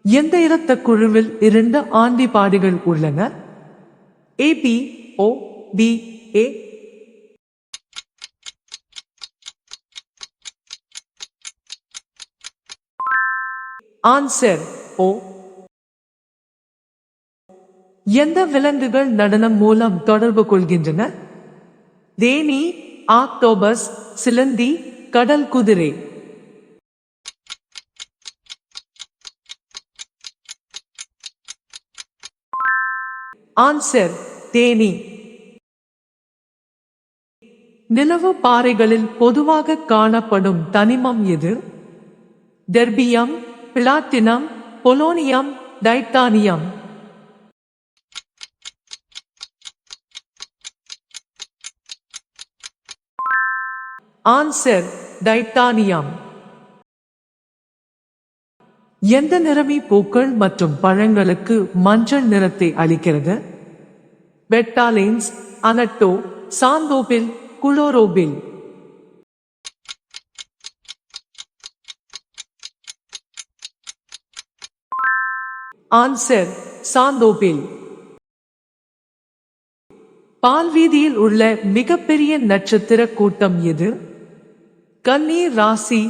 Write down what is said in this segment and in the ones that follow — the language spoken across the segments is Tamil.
எந்த இரத்த குழுவில் 2 ஆன்டிபாடிகள் உள்ளன? AB O B A. Answer O. எந்த விலங்குகள் நடனம் மூலம் தொடர்பு கொள்கின்றன? தேனீ, ஆக்டோபஸ், சிலந்தி, கடல் குதிரை. ஆன்சர் தேனீ. நிலவு பாறைகளில் பொதுவாக காணப்படும் தனிமம் எது? Terbium, platinum, polonium, titanium. Answer titanium. எந்த நிறமி பூக்கள் மற்றும் பழங்களுக்கு மஞ்சள் நிறத்தை அளிக்கிறது? பெட்டாலின்ஸ், அனட்டோ, சாந்தோபில், குளோரோபில். ஆன்சர் சாந்தோபில். பால்வீதியில் உள்ள மிகப்பெரிய நட்சத்திர கூட்டம் எது? கன்னி ராசி,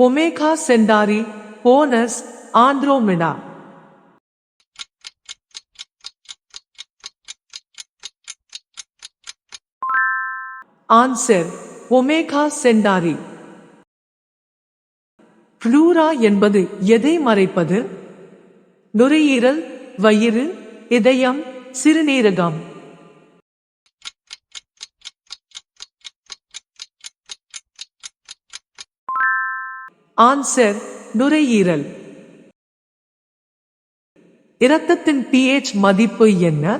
ஒமேகா சென்டாரி, போனஸ், ஆண்ட்ரோமெடா. Answer Omega Centauri. ஃப்ளூரா என்பது எதை மறைப்பது? நுரையீரல், வயிறு, இதயம், சிறுநீரகம். ஆன்சர் நுரையீரல். இரத்தத்தின் pH மதிப்பு என்ன?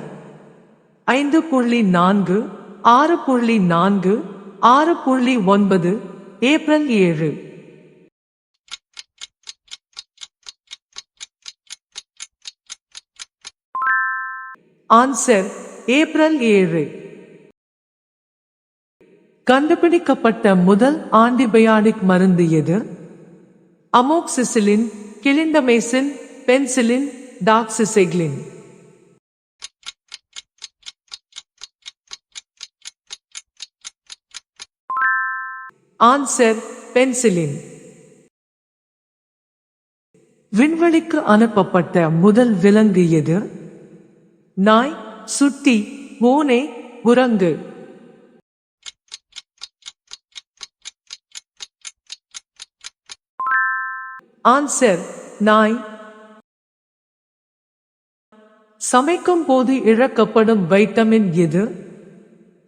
5.4, 6.4, 6.9, ஏப்ரல் 7. Answer April 7. கண்டுபிடிக்கப்பட்ட முதல் ஆன்டிபயாடிக் மருந்து எது? Amoxicillin, clindamycin, penicillin, doxycycline. Answer penicillin. விண்வெளிக்கு அனுப்பப்பட்ட முதல் விலங்கு எது? நாய், சுட்டி, பூனை, குரங்கு. ஆன்சர் நாய். சமைக்கும் போது இழக்கப்படும் வைட்டமின் எது?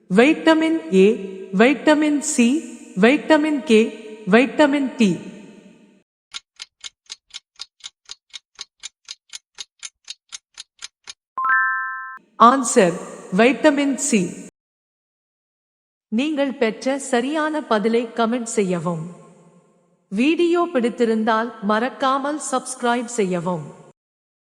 Vitamin A, vitamin C, vitamin K, vitamin D. Answer vitamin C. நீங்கள் பெற்ற சரியான பதிலை கமெண்ட் செய்யவும். வீடியோ பிடித்திருந்தால் மறக்காமல் சப்ஸ்கிரைப் செய்யவும்.